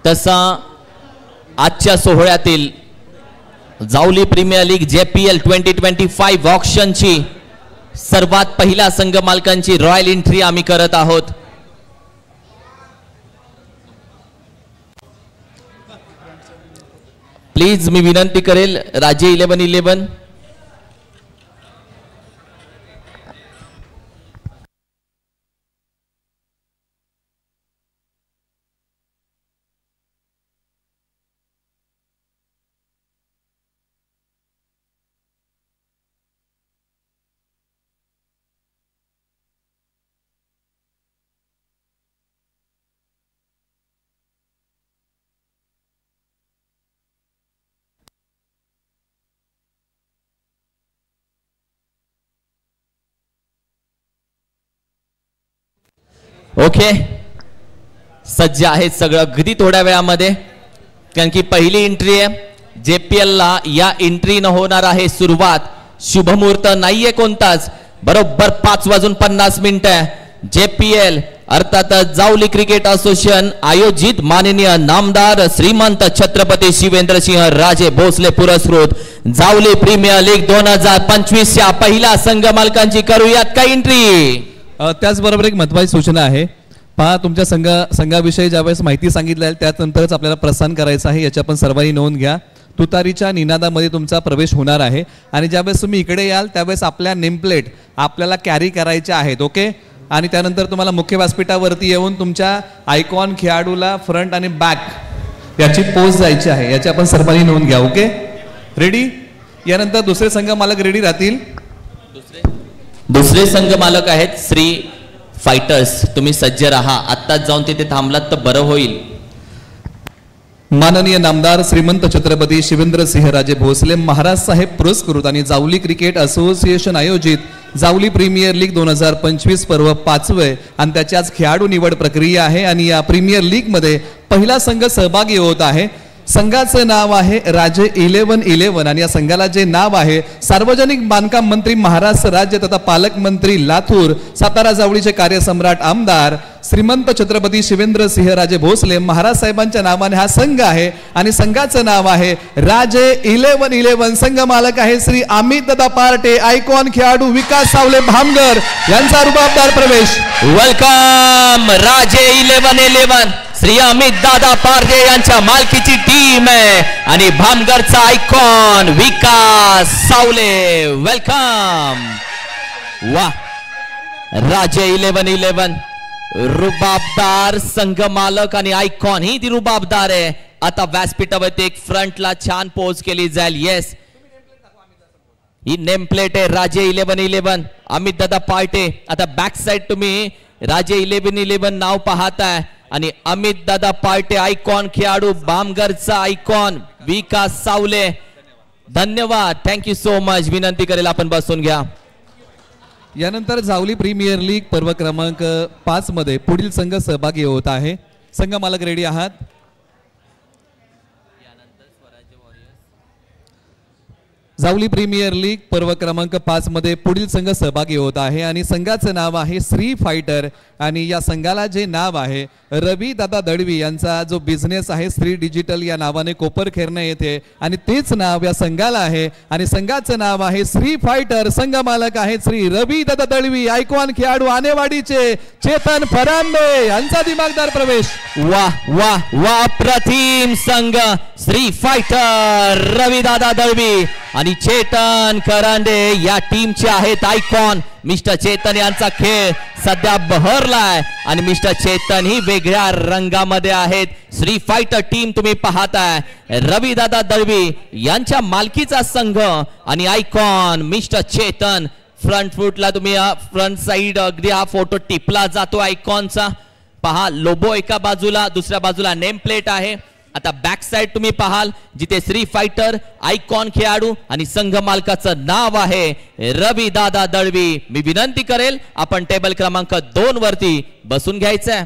तसा आजच्या सोहळ्यातील Jawali premier league JPL 2025 ऑक्शनची सर्वात पहिल्या संघ मालकांची रॉयल एंट्री आम्ही करत आहोत। प्लीज मी विनंती करेल राजे 11-11 ओके सज्ज आहेत सगळं अगदी थोड्या वेळामध्ये कारण की पहिली एंट्री आहे JPL ला या एंट्री न होणार आहे सुरुवात। शुभमुहूर्त नाहीये कोणताच, बरोबर 5:50 JPL अर्थात जावली क्रिकेट असोसिएशन आयोजित माननीय नामदार श्रीमंत छत्रपती शिवेंद्रसिंह राजे भोसले पुरस्कृत जावली प्रीमियर लीग 2025 या पहिल्या संघ मालकांची करूयात का एंट्री। त्याचबरोबर एक महत्त्वाची सूचना आहे, पहा तुमच्या संघाविषयी ज्यावेळेस माहिती सांगितली आहे त्यानंतरच आपल्याला प्रस्थान करायचं आहे, याची आपण सर्वांनी नोंद घ्या। तुतारीच्या निनादामध्ये तुमचा प्रवेश होणार आहे आणि ज्यावेळेस तुम्ही इकडे याल त्यावेळेस आपल्या नेमप्लेट आपल्याला कॅरी करायच्या आहेत, ओके। आणि त्यानंतर तुम्हाला मुख्य व्यासपीठावरती येऊन तुमच्या आयकॉन खेळाडूला फ्रंट आणि बॅक याची पोज जायची आहे, याची आपण सर्वांनी नोंद घ्या, ओके। रेडी? यानंतर दुसरे संघ मालक रेडी राहतील। दुसरे संघ मालक आहेत श्री फायटर्स, तुम्ही सज्ज राहा, आत्ताच जाऊन तिथे थांबलात तर बरं होईल। माननीय नामदार श्रीमंत छत्रपती शिवेंद्रसिंह राजे भोसले महाराज साहेब पुरस्कृत आणि जावली क्रिकेट असोसिएशन आयोजित जावली प्रीमियर लीग 2025 पर्व 5वे आणि त्याची आज खेळाडू निवड प्रक्रिया आहे आणि या प्रीमियर लीग मध्ये पहिला संघ सहभागी होत आहे। संघाचे नाव आहे राजे 11-11 आणि या संघाला जे नाव आहे सार्वजनिक बांधकाम मंत्री महाराष्ट्र राज्य तथा पालकमंत्री लातूर सातारा जावळीचे कार्यसम्राट आमदार श्रीमंत छत्रपती शिवेंद्रसिंह राजे भोसले महाराज साहेबांच्या नावाने हा संघ आहे आणि संघाचं नाव आहे राजे 11-11। संघ मालक आहे श्री अमित दादा पार्टे, आयकॉन खेळाडू विकास सावले भामगर यांचा रुबाबदार प्रवेश। वेलकम राजे 11-11 श्री अमित दादा पारगे यांच्या मालकीची टीम आहे आणि भामगरचा आयकॉन विकास सावले, वेलकम। वाह, राजे 11-11 रुबाबदार संघ मालक आणि आयकॉन ही ती रुबाबदार आहे। आता व्यासपीठावरती एक फ्रंटला छान पोज केली जाईल, येस ही नेम प्लेट आहे राजे 11-11 अमित दादा पार्टे। आता बॅक साइड तुम्ही राजे 11-11 नाव पाहताय आणि अमित दादा पार्टे आयकॉन खेळाडू भामगरचा आयकॉन विकास सावले, धन्यवाद, थँक्यू सो मच। विनंती करेल आपण बसून घ्या। यानंतर जावली प्रीमियर लीग पर्व क्रमांक 5 मध्ये पुढील संघ सहभागी होत आहे। संघ मालक रेडी आहात? जावली प्रीमियर लीग पर्व क्रमांक 5 मध्ये पुढील संघ सहभागी होत आहे आणि संघाचं नाव आहे श्री फायटर आणि या संघाला जे नाव आहे रवी दादा दळवी यांचा जो बिझनेस आहे श्री डिजिटल या नावाने कोपरखेरणा येथे आणि तेच नाव या संघाला आहे आणि संघाचं नाव आहे श्री फायटर। संघ मालक आहे श्री रवी दादा दळवी, आयकॉन खेळाडू आनेवाडीचे चेतन फरांदे यांचा दिमागदार प्रवेश। वाह वाह वाह, अप्रतिम संघ श्री फायटर रवी दादा दळवी आणि चेतन करांडे या टीमचे आहेत आयकॉन। मिस्टर चेतन यांचा खेळ सध्या बहरलाय आणि मिस्टर चेतन ही वेगळ्या रंगामध्ये आहेत। श्री फायटर टीम तुम्ही पाहताय रवी दादा दळवी यांच्या मालकीचा संघ आणि आयकॉन मिस्टर चेतन। फ्रंट फुटला तुम्ही फ्रंट साइड अगदी हा फोटो टिपला जातो आयकॉनचा, पहा लोगो एका बाजूला, दुसऱ्या बाजूला नेम प्लेट आहे। आता बॅक साइड तुम्ही पाहाल जिथे श्री फायटर आयकॉन खेळाडू आणि संघ मालकाचं नाव आहे रवी दादा दळवी। मी विनंती करेल आपण टेबल क्रमांक 2 वरती बसून घ्यायचंय।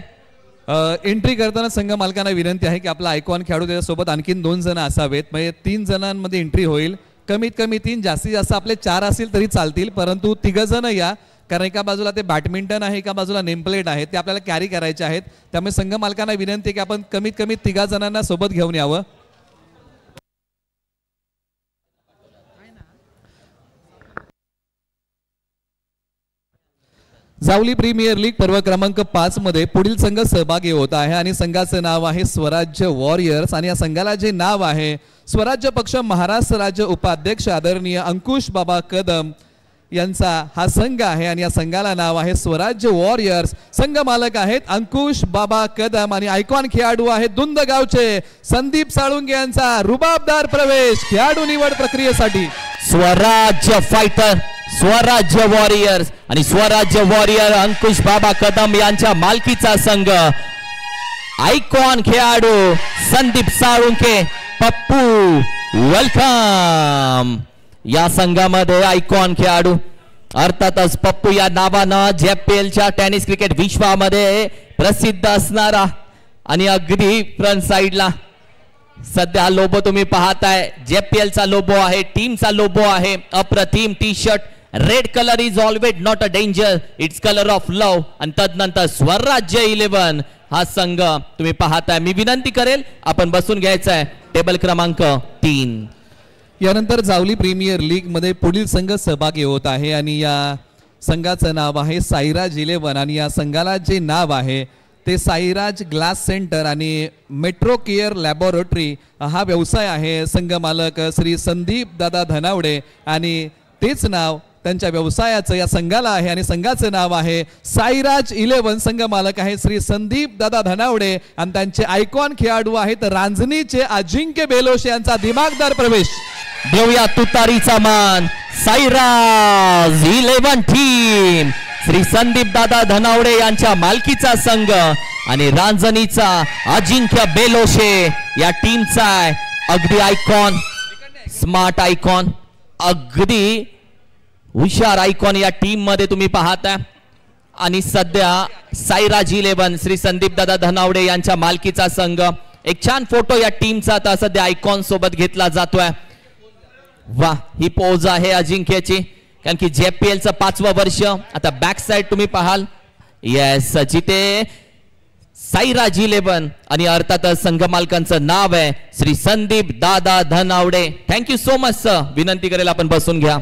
एंट्री करताना संघ मालकांना विनंती आहे की आपला आयकॉन खेळाडू त्याच्यासोबत आणखीन 2 जण असावेत, म्हणजे 3 जणांमध्ये एंट्री होईल। कमीत कमी 3, जास्तीत जास्त आपले 4 असतील तरी चालतील, परंतु 3 जण या कारण एका बाजूला ते बॅडमिंटन आहे, एका बाजूला नेमप्लेट आहे, ते आपल्याला कॅरी करायचे आहेत. त्यामुळे संघ मालकांना विनंती आहे की आपण कमीत कमी 3 जणांना सोबत घेऊन यावं. जावली प्रीमियर लीग पर्व क्रमांक 5 मध्ये पुढील संघ सहभागी होत आहे आणि संघाचं नाव आहे स्वराज्य वॉरियर्स आणि या संघाला जे नाव आहे स्वराज्य पक्ष महाराष्ट्र राज्य उपाध्यक्ष आदरणीय अंकुश बाबा कदम यांचा हा संघ आहे आणि या संघाला नाव आहे स्वराज्य वॉरियर्स. संघ मालक आहेत अंकुश बाबा कदम आणि आयकॉन खेळाडू आहेत दुंद गावचे संदीप साळुंगे यांचा रुबाबदार प्रवेश खेळाडू निवड प्रक्रियेसाठी. स्वराज्य फायटर, स्वराज्य वॉरियर्स आणि स्वराज्य वॉरियर अंकुश बाबा कदम यांच्या मालकीचा संघ. आयकॉन खेळाडू संदीप साळुंके पप्पू वेलकम. या संघामध्ये आयकॉन खेळाडू अर्थातच पप्पू या नावानं JPLच्या टेनिस क्रिकेट विश्वामध्ये प्रसिद्ध असणारा आणि अगदी फ्रंट साइडला सध्या लोबो तुम्ही पाहताय JPLचा लोबो आहे, टीमचा लोबो आहे. अप्रतिम T shirt, red colour is always not a danger, it's colour of love. आणि तदनंतर स्वराज्य 11 हा संघ तुम्ही पाहताय. मी विनंती करेल आपण बसून घ्यायचं आहे टेबल क्रमांक 3. यानंतर जावली प्रीमियर लीग मध्ये पुढील संघ सहभागी होत आहे आणि या संघाचं नाव आहे साईराज 11 आणि या संघाला जे नाव आहे ते साईराज ग्लास सेंटर आणि मेट्रो केअर लॅबोरेटरी हा व्यवसाय आहे. संघ मालक श्री संदीप दादा धनावडे आणि तेच नाव त्यांच्या व्यवसायाचं या संघाला आहे आणि संघाचं नाव आहे साईराज 11. संघ मालक आहे श्री संदीप दादा धनावडे आणि त्यांचे आयकॉन खेळाडू आहेत रांजणीचे अजिंक्य बेलोशे यांचा दिमागदार प्रवेश. देऊया तुतारीचा मान. साईराज 11 टीम श्री संदीप दादा धनावडे यांच्या मालकीचा संघ आणि रांजणीचा अजिंक्य बेलोशे या टीमचा आहे. अगदी आयकॉन, स्मार्ट आयकॉन, अगदी हुशार आयकॉन या टीम मध्ये तुम्ही पाहताय. आणि सध्या साईराज 11 श्री संदीप दादा धनावडे यांच्या मालकीचा संघ. एक छान फोटो या टीमचा आता सध्या आयकॉन सोबत घेतला जातोय. वाह, ही पोज आहे अजिंक्यची कारण की JPLचं 5वं वर्ष. आता बॅक साइड तुम्ही पाहाल, येस, जिथे साईराज 11 आणि अर्थातच संघ मालकांचं नाव आहे श्री संदीप दादा Dhanawade. Thank you so much sir. विनंती करेल आपण बसून घ्या.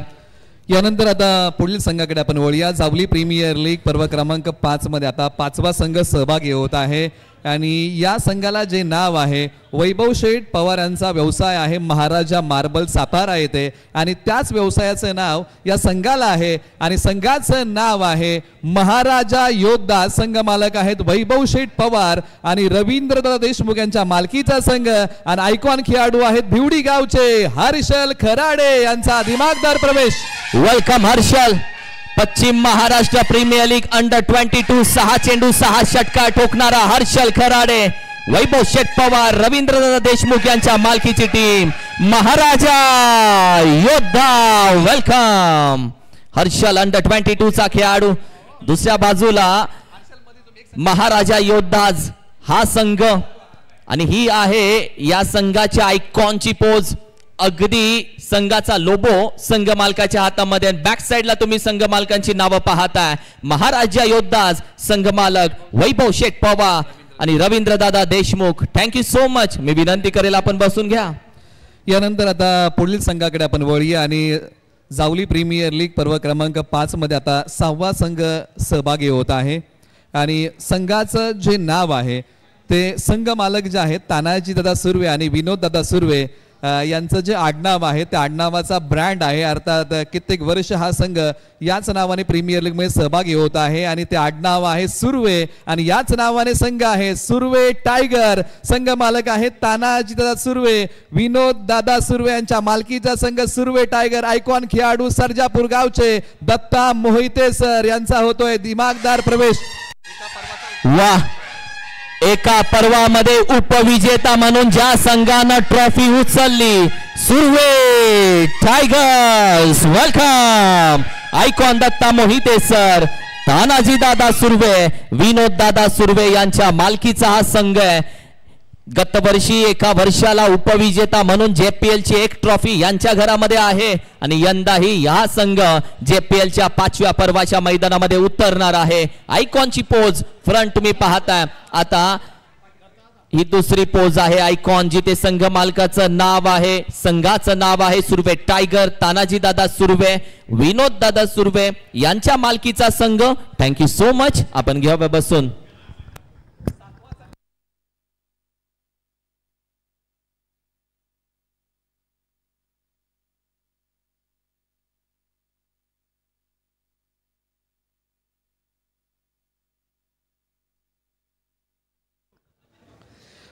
यानंतर आता पुढील संघाकडे आपण वळूया. जावली प्रीमियर लीग पर्व क्रमांक 5 मध्ये आता 5वा संघ सहभागी होत आहे आणि या संघाला जे नाव आहे वैभव शेठ पवार यांचा व्यवसाय आहे महाराजा मार्बल सातारा येथे आणि त्याच व्यवसायाचं नाव या संघाला आहे आणि संघाचं नाव आहे महाराजा योद्धा. संघ मालक आहेत वैभव शेठ पवार आणि रवींद्रदादा देशमुख यांच्या मालकीचा संघ आणि आयकॉन खेळाडू आहेत भिवडी गावचे हर्षल खराडे यांचा दिमागदार प्रवेश. वेलकम हर्षल. पश्चिम महाराष्ट्र प्रीमियर लीग अंडर 22 6 चेंडू 6 षटकार ठोकणारा हर्षल खराडे, वैभव शेठ पवार, रवींद्रदादा देशमुख यांच्या मालकीची टीम महाराजा योद्धा. वेलकम हर्षल अंडर 22 चा खेळाडू. दुसऱ्या बाजूला महाराजा योद्धा हा संघ आणि ही आहे या संघाच्या आयकॉनची पोज. अगदी संघाचा लोबो संघ मालकाच्या हातामध्ये. बॅक साइडला तुम्ही संघ मालकांची नावं पाहताय. महाराजा योद्धा संघ मालक वैभव शेठ पवार आणि रवींद्रदादा देशमुख. Thank you so much. मी विनंती करेल आपण बसून घ्या. यानंतर आता पुढील संघाकडे आपण वळूया आणि जावली प्रीमियर लीग पर्व क्रमांक 5 मध्ये आता 6वा संघ सहभागी होत आहे आणि संघाचं जे नाव आहे ते संघ मालक जे आहेत तानाजी दादा सुर्वे आणि विनोद दादा सुर्वे यांचं जे आडनाव आहे त्या आडनावाचा ब्रँड आहे. अर्थात कित्येक वर्ष हा संघ याच नावाने प्रीमियर लीग मध्ये सहभागी होत आहे आणि ते आडनाव आहे सुर्वे आणि याच नावाने संघ आहे सुर्वे टायगर. संघ मालक आहेत तानाजी दादा सुर्वे, विनोद दादा सुर्वे यांच्या मालकीचा संघ सुर्वे टायगर. आयकॉन खेळाडू सर्जापूर गावचे दत्ता मोहिते सर यांचा होतोय दिमागदार प्रवेश. वाह, एका पर्वामध्ये उपविजेता म्हणून ज्या संघानं ट्रॉफी उचलली Surve Tigers. Welcome icon Datta Mohite sir, Tanaji दादा सुर्वे, विनोद दादा सुर्वे यांच्या मालकीचा हा संघ आहे. गत वर्षी एका वर्षाला उपविजेता म्हणून JPL ची एक ट्रॉफी यांच्या घरामध्ये आहे आणि यंदाही हा संघ JPL च्या 5व्या पर्वाच्या मैदानामध्ये उतरणार आहे. आयकॉनची पोज फ्रंट तुम्ही पाहताय. आता ही दुसरी पोज आहे आयकॉन, जिथे संघ मालकाचं नाव आहे, संघाचं नाव आहे सुर्वे टायगर. तानाजी दादा सुर्वे, विनोद दादा सुर्वे यांच्या मालकीचा संघ. Thank you so much. आपण घेऊया बसून.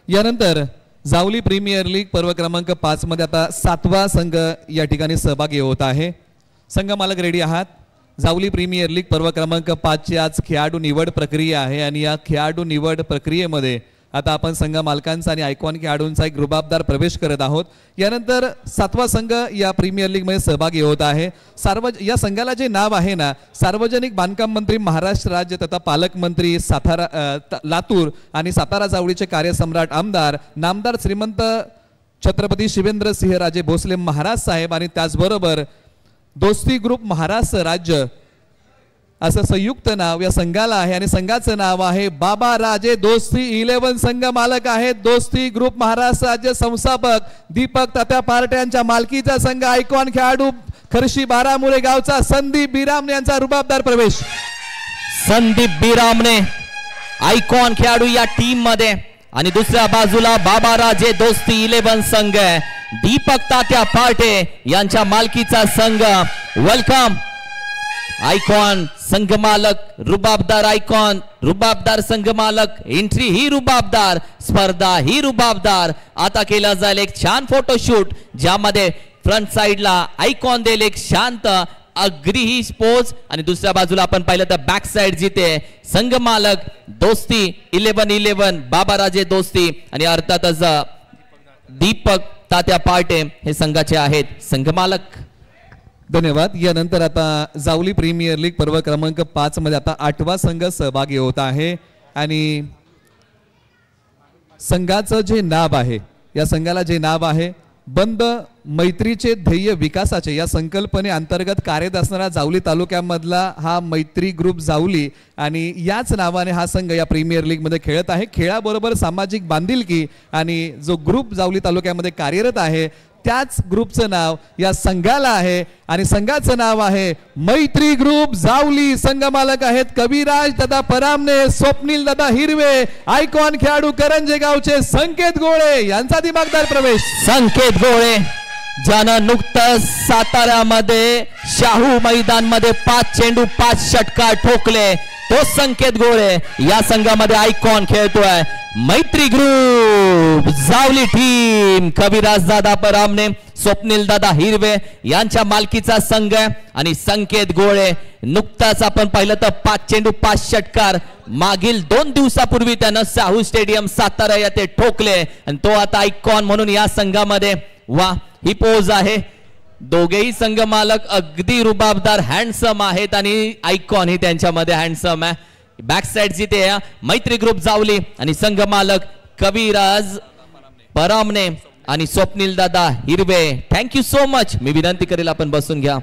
यानंतर जावली प्रीमियर लीग पर्व क्रमांक 5 मध्ये आता 7वा संघ या ठिकाणी सहभागी होत आहे. संघ मालक रेडी आहात? जावली प्रीमियर लीग पर्व क्रमांक 5 ची आज खेळाडू निवड प्रक्रिया आहे आणि या खेळाडू निवड प्रक्रियेमध्ये आता आपण संघ मालकांचा आणि आयकॉन खेळाडूंचा एक रुबाबदार प्रवेश करत आहोत. यानंतर 7वा संघ या प्रीमियर लीग मध्ये सहभागी होत आहे. या संघाला जे नाव आहे ना, सार्वजनिक बांधकाम मंत्री महाराष्ट्र राज्य तथा पालकमंत्री लातूर आणि सातारा जावळीचे कार्यसम्राट आमदार नामदार श्रीमंत छत्रपती शिवेंद्रसिंहराजे भोसले महाराज साहेब आणि त्याचबरोबर दोस्ती ग्रुप महाराष्ट्र राज्य असं संयुक्त नाव या संघाला आहे आणि संघाचं नाव आहे बाबा राजे दोस्ती 11. संघ मालक आहेत दोस्ती ग्रुप महाराष्ट्र राज्य संस्थापक दीपक तात्या पार्ट्यांच्या मालकीचा संघ. आयकॉन खेळाडू खर्शी बारामुळे गावचा संदीप बिरामने यांचा रुबाबदार प्रवेश. संदीप बिरामने आयकॉन खेळाडू या टीम मध्ये आणि दुसऱ्या बाजूला बाबा राजे दोस्ती 11 संघ दीपक तात्या पार्टे यांच्या मालकीचा संघ. वेलकम. आयकॉन संघ मालक रुबाबदार, आयकॉन रुबाबदार संघ मालक. एंट्री ही रुबाबदार, स्पर्धा ही रुबाबदार. आता केला जाईल एक छान फोटोशूट ज्यामध्ये फ्रंट साइडला आयकॉन देईल एक शांत अगदी ही पोज आणि दुसऱ्या बाजूला आपण पाहिलं तर बॅक साइड जिथे संघ मालक दोस्ती 11 बाबाराजे दोस्ती आणि अर्थातच दीपक तात्या पार्टे हे संघाचे आहेत संघ मालक. धन्यवाद. यानंतर आता जावली प्रीमियर लीग पर्व क्रमांक 5 मध्ये आता 8वा संघ सहभागी होत आहे आणि संघाचं जे नाव आहे, या संघाला जे नाव आहे बंद मैत्रीचे ध्येय विकासाचे या संकल्पने अंतर्गत कार्यरत असणारा जावली तालुक्यामधला हा मैत्री ग्रुप जावली आणि याच नावाने हा संघ या प्रीमियर लीग मध्ये खेळत आहे. खेळाबरोबर सामाजिक बांधिलकी आणि जो ग्रुप जावली तालुक्यामध्ये कार्यरत आहे त्याच ग्रुपचं नाव या संघाला आहे आणि संघाचं नाव आहे मैत्री ग्रुप जावली. संघ मालक आहेत कविराज दादा परामने, स्वप्नील दादा हिरवे, आयकॉन खेळाडू करंजे गावचे संकेत गोळे यांचा दिमागदार प्रवेश. संकेत गोळे ज्यानं नुकतंच साताऱ्यामध्ये शाहू मैदान मध्ये 5 चेंडू 5 षटकार ठोकले तो संकेत गोळे या संघामध्ये आयकॉन खेळतोय. मैत्री ग्रुप जावली टीम कविराज दादा परामने, स्वप्नील दादा हिरवे यांच्या मालकीचा संघ आणि संकेत गोळे. नुकताच आपण पाहिलं तर 5 चेंडू 5 षटकार मागील 2 दिवसापूर्वी त्यानं शाहू स्टेडियम सातारा येथे ठोकले आणि तो आता आयकॉन म्हणून या संघामध्ये. वा, ही पोज आहे. दोघेही संघ मालक अगदी रुबाबदार हँडसम आहेत आणि आयकॉन ही त्यांच्यामध्ये हँडसम आहे. बॅक साइड जिथे मैत्री ग्रुप जावली आणि संघ मालक कविराज परामने आणि स्वप्नील दादा हिरवे. Thank you so much. मी विनंती करेल आपण बसून घ्या.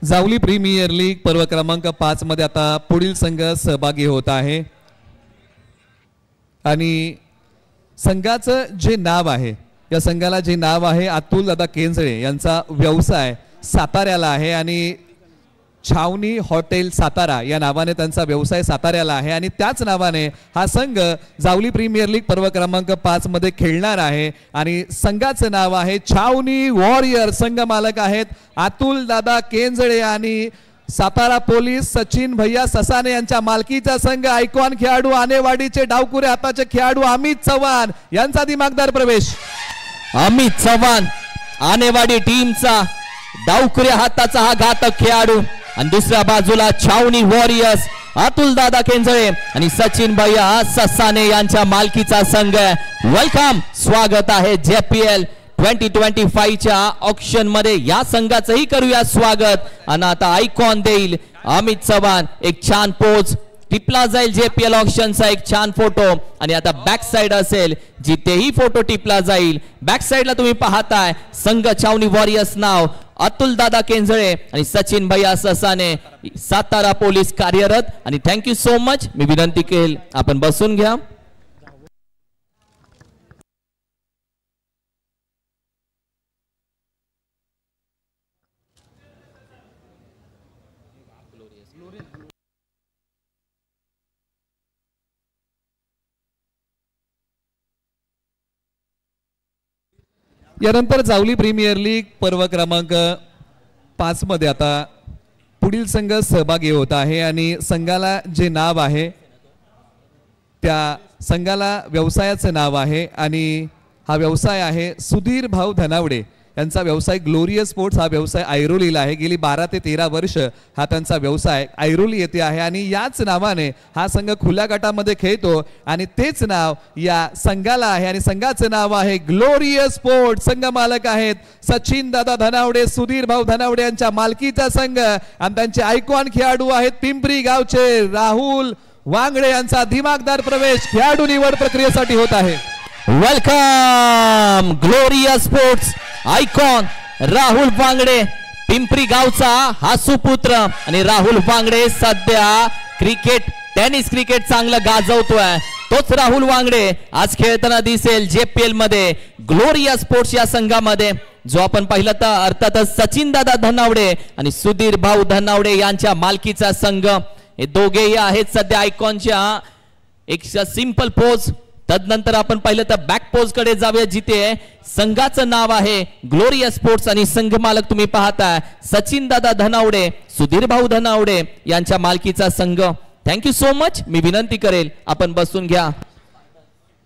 जावली प्रीमियर लीग पर्व क्रमांक 5 मध्ये आता पुढील संघ सहभागी होत आहे आणि संघाचं जे नाव आहे, या संघाला जे नाव आहे अतुल दादा केंजळे यांचा व्यवसाय साताऱ्याला आहे आणि छावणी हॉटेल सातारा या नावाने त्यांचा व्यवसाय साताऱ्याला आहे आणि त्याच नावाने हा संघ जावली प्रीमियर लीग पर्व क्रमांक 5 मध्ये खेळणार आहे आणि संघाचं नाव आहे छावणी वॉरियर. संघ मालक आहेत अतुल दादा केंजळे आणि सातारा पोलीस सचिन भैया ससाने यांच्या मालकीचा संघ. आयकॉन खेळाडू आनेवाडीचे डावकुरे हाताचे खेळाडू अमित चव्हाण यांचा दिमागदार प्रवेश. अमित चव्हाण आनेवाडी टीमचा डावकुऱ्या हाताचा हा घातक खेळाडू आणि दुसऱ्या बाजूला छावणी वॉरियर्स अतुल दादा केंजळे आणि सचिन भैया ससाने यांच्या मालकीचा संघ. वेलकम. स्वागत आहे JPL 2025 च्या ऑक्शन मध्ये. या संघाचंही करूया स्वागत आणि आता आयकॉन देईल अमित चव्हाण एक छान पोच टिपला जाईल JPL ऑक्शनचा एक छान फोटो आणि आता बॅक साइड असेल जिथेही फोटो टिपला जाईल बॅक साइडला तुम्ही पाहताय संघ छावणी वॉरियर्स नाव अतुल दादा केंजळे आणि सचिन भैया ससाने सातारा पोलीस कार्यरत आणि थँक्यू सो मच. मी विनंती केल आपण बसून घ्या. यानंतर जावली प्रीमियर लीग पर्व क्रमांक 5 मध्ये आता पुढील संघ सहभागी होत आहे आणि संघाला जे नाव आहे त्या संघाला व्यवसायाचं नाव आहे आणि हा व्यवसाय आहे सुधीर भाऊ धनावडे यांचा व्यवसाय ग्लोरियस स्पोर्ट्स. हा व्यवसाय ऐरोलीला आहे. गेली 12 ते 13 वर्ष हा त्यांचा व्यवसाय ऐरोली येथे आहे आणि याच नावाने हा संघ खुल्या गटामध्ये खेळतो आणि तेच नाव या संघाला आहे आणि संघाचं नाव आहे ग्लोरियस स्पोर्ट्स. संघ मालक आहेत सचिन दादा धनावडे सुधीर भाऊ धनावडे यांच्या मालकीचा संघ आणि त्यांचे आयकॉन खेळाडू आहेत पिंपरी गावचे राहुल वांगडे यांचा दिमागदार प्रवेश खेळाडू निवड प्रक्रियेसाठी होत आहे. Welcome glorious sports icon Rahul Wangde Pimpri गावचा हा सुपुत्र आणि राहुल वांगडे सध्या टेनिस क्रिकेट चांगलं गाजवतोय. तोच राहुल वांगडे आज खेळताना दिसेल JPL मध्ये ग्लोरियस स्पोर्ट्स या संघामध्ये जो आपण पाहिलं तर अर्थातच सचिन दादा धनावडे आणि सुधीर भाऊ धनावडे यांच्या मालकीचा संघ. हे दोघेही आहेत सध्या आयकॉनच्या एक सिंपल पोज. तदनंतर आपण पाहिलं तर बॅक पोज कडे जाऊया जिथे संघाचं नाव आहे ग्लोरियस स्पोर्ट्स आणि संघ मालक तुम्ही पाहताय सचिन दादा धनावडे सुधीर भाऊ धनावडे यांच्या मालकीचा संघ. Thank you so much. मी विनंती करेल आपण बसून घ्या.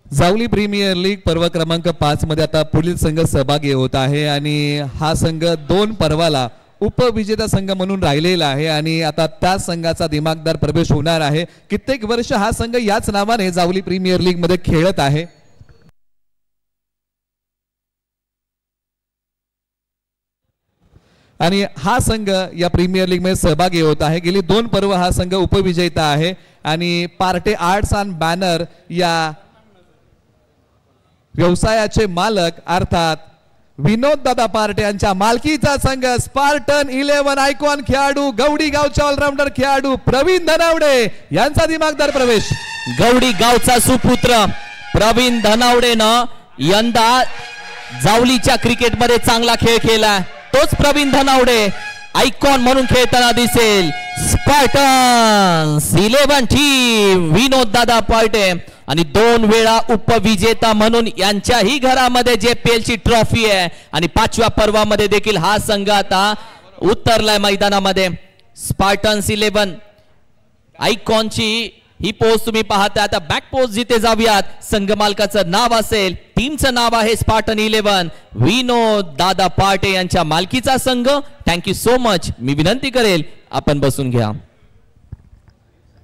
जावली प्रीमियर लीग पर्व क्रमांक 5 मध्ये आता पुढील संघ सहभागी होत आहे आणि हा संघ 2 पर्वाला उपविजेता संघ म्हणून राहिलेला आहे आणि आता त्या संघाचा दिमागदार प्रवेश होणार आहे. कित्येक वर्ष हा संघ याच नावाने जावली प्रीमियर लीग मध्ये खेळत आहे. आणि हा संघ या प्रीमियर लीग मध्ये सहभागी होत आहे. गेली 2 पर्व हा संघ उपविजेता आहे आणि पार्टे आर्ट्स अँड बॅनर या व्यवसायाचे मालक अर्थात विनोद दादा पार्टे यांच्या मालकीचा संघ स्पार्टन 11 आयकॉन खेळाडू गवडी गावचा ऑलराऊंडर खेळाडू प्रवीण धनावडे यांचा दिमागदार प्रवेश. गवडी गावचा सुपुत्र प्रवीण धनावडेनं यंदा जावलीच्या क्रिकेटमध्ये चांगला खेळ केला. तोच प्रवीण धनावडे आयकॉन म्हणून खेळताना दिसेल स्पार्टन 11 टीम विनोद दादा पार्टे आणि 2 वेळा उपविजेता म्हणून यांच्याही घरामध्ये JPL ची ट्रॉफी आहे आणि 5व्या पर्वामध्ये देखील हा संघ आता उतरलाय मैदानामध्ये. स्पार्टन्स 11 आयकॉनची ही पोस्ट तुम्ही पाहता. आता बॅक पोस्ट जिथे जाऊयात संघ मालकाचं नाव असेल टीमचं नाव आहे स्पार्टन 11 विनोद दादा पार्टे यांच्या मालकीचा संघ. Thank you so much. मी विनंती करेल आपण बसून घ्या.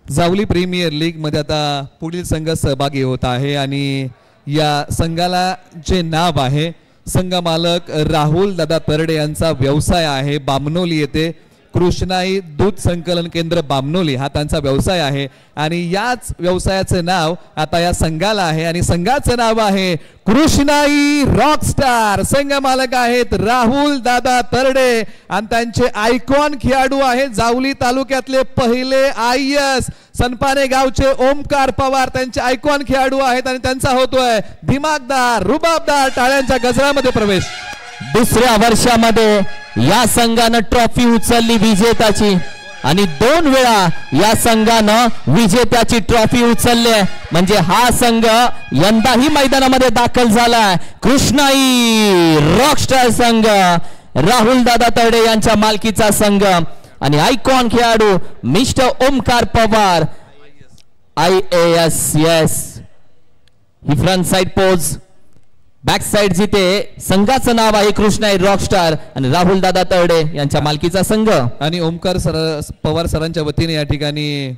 जावली प्रीमियर लीग मध्ये आता पुढील संघ सहभागी होत आहे आणि या संघाला जे नाव आहे संघ मालक राहुल दादा तरडे यांचा व्यवसाय आहे बामनोली येथे कृष्णाई दूध संकलन केंद्र बामनोली हा त्यांचा व्यवसाय आहे आणि याच व्यवसायाचं नाव आता या संघाला आहे आणि संघाचं नाव आहे कृष्णाई रॉकस्टार. संघ मालक आहेत राहुल दादा तरडे आणि त्यांचे आयकॉन खेळाडू आहेत जावली तालुक्यातले पहिले IS सनपाने गावचे ओमकार पवार त्यांचे आयकॉन खेळाडू आहेत आणि त्यांचा होतोय दिमागदार रुबाबदार टाळ्यांच्या गजरामध्ये प्रवेश. दुसऱ्या वर्षामध्ये या संघानं ट्रॉफी उचलली विजेत्याची आणि 2 वेळा या संघानं विजेत्याची ट्रॉफी उचलली म्हणजे हा संघ यंदाही मैदानामध्ये दाखल झालाय. कृष्णाई रॉकस्टार संघ राहुल दादा तरडे यांच्या मालकीचा संघ आणि आयकॉन खेळाडू mister Omkar Pawar IAS. Yes he front side pose. Back side जिथे संघाचं नाव आहे कृष्णाई रॉकस्टार आणि राहुल दादा तरडे यांच्या मालकीचा संघ आणि ओमकार पवार सरांच्या वतीने या ठिकाणी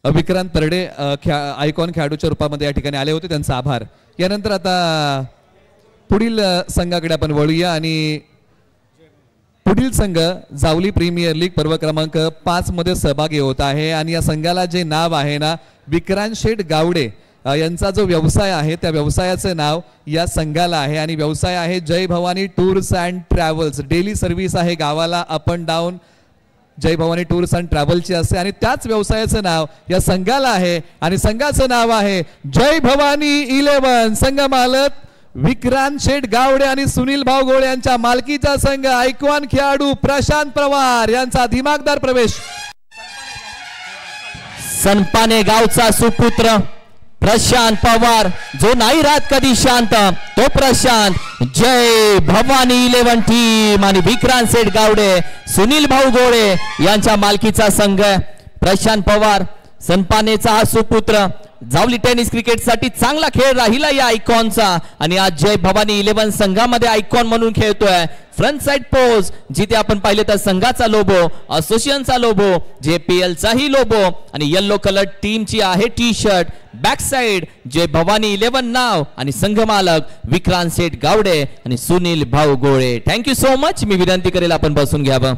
विक्रांत तरडे आयकॉन खेळाडूच्या रूपामध्ये या ठिकाणी आले होते त्यांचा आभार. यानंतर आता पुढील संघाकडे आपण वळूया आणि पुढील संघ जावली प्रीमियर लीग पर्व क्रमांक 5 मध्ये सहभागी होत आहे आणि या संघाला जे नाव आहे ना विक्रांत शेठ गावडे यांचा जो व्यवसाय आहे त्या व्यवसायाचे नाव या संघाला आहे आणि व्यवसाय आहे Jai Bhavani tours and travels. Daily service आहे गावाला up and down Jai Bhavani tours and ट्रॅव्हलची असते आणि त्याच व्यवसायाचं नाव या संघाला आहे आणि संघाचं नाव आहे जय भवानी 11. संघ मालक विक्रांत शेठ गावडे आणि सुनील भाऊ गोळे यांच्या मालकीचा संघ आयकॉन खेळाडू प्रशांत पवार यांचा दिमागदार प्रवेश. सनपाने गावचा सुपुत्र प्रशांत पवार जो नाही राहत कधी शांत तो प्रशांत. जय भवानी 11 टीम आणि विक्रांत शेठ गावडे सुनील भाऊ गोळे यांच्या मालकीचा संघ. प्रशांत पवार सनपानेचा हा सुपुत्र जावली टेनिस क्रिकेट साठी चांगला खेळ राहिला या आयकॉनचा आणि आज जय भवानी 11 संघामध्ये आयकॉन म्हणून खेळतोय. फ्रंट साइड पोज जिथे आपण पाहिले तर संघाचा लोगो असोसिएशनचा लोगो JPL चाही लोगो आणि येलो कलर टीमची आहे टी शर्ट. बॅक साइड जय भवानी 11 नाव आणि संघ मालक विक्रांत शेठ गावडे आणि सुनील भाऊ गोळे. Thank you so much. मी विनंती करेल आपण बसून घ्यावं.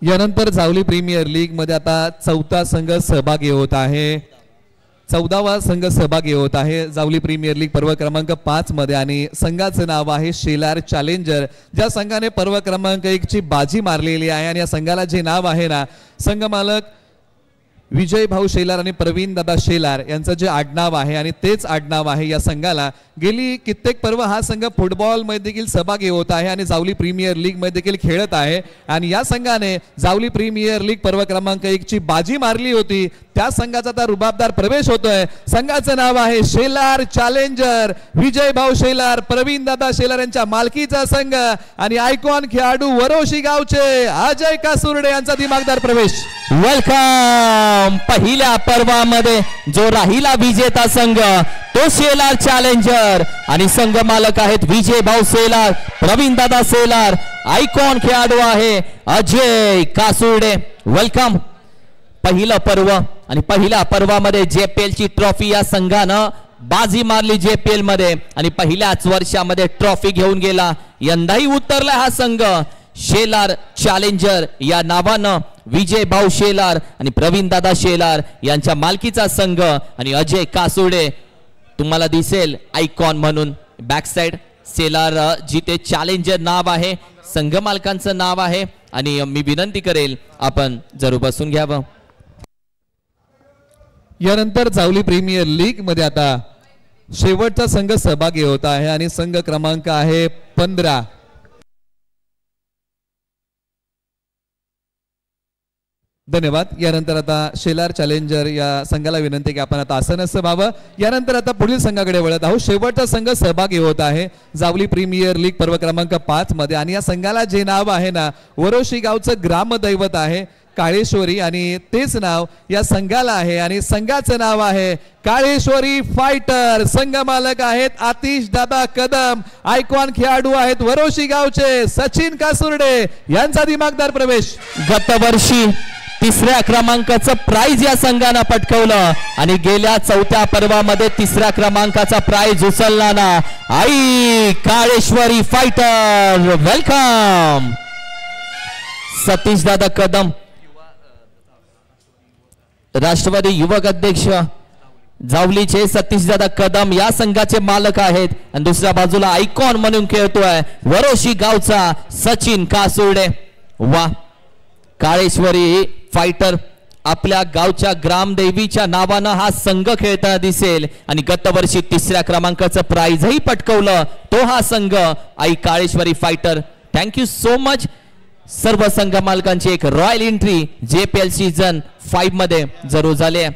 यानंतर जावली प्रीमियर लीग मध्ये आता 4था संघ सहभागी होत आहे. 14वा संघ सहभागी होत आहे जावली प्रीमियर लीग पर्व क्रमांक 5 मध्ये आणि संघाचं नाव आहे शेलार चॅलेंजर. ज्या संघाने पर्व क्रमांक 1 ची बाजी मारलेली आहे आणि या संघाला जे नाव आहे ना संघ मालक विजय भाऊ शेलार आणि प्रवीण दादा शेलार यांचं जे आडनाव आहे आणि तेच आडनाव आहे या संघाला. गेली कित्येक पर्व हा संघ फुटबॉल मध्ये देखील सहभागी होत आहे आणि जावली प्रीमियर लीग मध्ये देखील खेळत आहे आणि या संघाने जावली प्रीमियर लीग पर्व क्रमांक 1 ची बाजी मारली होती. त्या संघाचा आता रुबाबदार प्रवेश होतोय. संघाचं नाव आहे शेलार चॅलेंजर. विजय भाऊ शेलार प्रवीण दादा शेलार यांच्या मालकीचा संघ आणि आयकॉन खेळाडू वरोशी गावचे अजय कासुर्डे यांचा दिमागदार प्रवेश. वेलकम. पहिल्या पर्वामध्ये जो राहिला विजेता संघ तो शेलार चॅलेंजर आणि संघ मालक आहेत विजय भाऊ शेलार प्रवीण दादा शेलार. आयकॉन खेळाडू आहे अजय कासुर्डे. वेलकम. पहिलं पर्व आणि पहिल्या पर्वामध्ये JPL ची ट्रॉफी या संघानं बाजी मारली JPL मध्ये आणि पहिल्याच वर्षामध्ये ट्रॉफी घेऊन गेला. यंदाही उतरला हा संघ शेलार चॅलेंजर या नावानं. विजय भाऊ शेलार आणि प्रवीण दादा शेलार यांच्या मालकीचा संघ आणि अजय कासुर्डे तुम्हाला दिसेल आयकॉन म्हणून. बॅक साइड शेलार जिथे चॅलेंजर नाव आहे संघ मालकांचं नाव आहे आणि मी विनंती करेल आपण जरूर बसून घ्यावं. यानंतर जावली प्रीमियर लीग मध्ये आता शेवटचा संघ सहभागी होत आहे आणि संघ क्रमांक आहे 15. धन्यवाद. यानंतर आता शेलार चॅलेंजर या संघाला विनंती की आपण आता आसनस्थ व्हावं. यानंतर आता पुढील संघाकडे वळत आहोत. शेवटचा संघ सहभागी होत आहे जावली प्रीमियर लीग पर्व क्रमांक 5 मध्ये आणि या संघाला जे नाव आहे ना वरोशी गावचं ग्रामदैवत आहे काळेश्वरी आणि तेच नाव या संघाला आहे आणि संघाचं नाव आहे काळेश्वरी फायटर. संघ मालक आहेत आतिश दादा कदम. आयकॉन खेळाडू आहेत वरोशी गावचे सचिन कासुर्डे यांचा दिमागदार प्रवेश. गतवर्षी 3ऱ्या क्रमांकाचं प्राइज या संघानं पटकवलं आणि गेल्या 4थ्या पर्वामध्ये 3ऱ्या क्रमांकाचा प्राइज उचलला ना आई काळेश्वरी फायटर. वेलकम. सतीश दादा कदम राष्ट्रवादी युवक अध्यक्ष जावलीचे सतीश दादा कदम या संघाचे मालक आहेत आणि दुसऱ्या बाजूला आयकॉन म्हणून खेळतोय वरोशी गावचा सचिन कासुर्डे. वा. काळेश्वरी फायटर आपल्या गावच्या ग्रामदेवीच्या नावानं हा संघ खेळताना दिसेल आणि गतवर्षी 3ऱ्या क्रमांकाचं प्राइजही पटकवलं तो हा संघ Aai Kaleshwari fighter. Thank you so much. सर्व संघ मालकांची एक रॉयल एंट्री JPL सीझन 5 मध्ये जरूर झाले.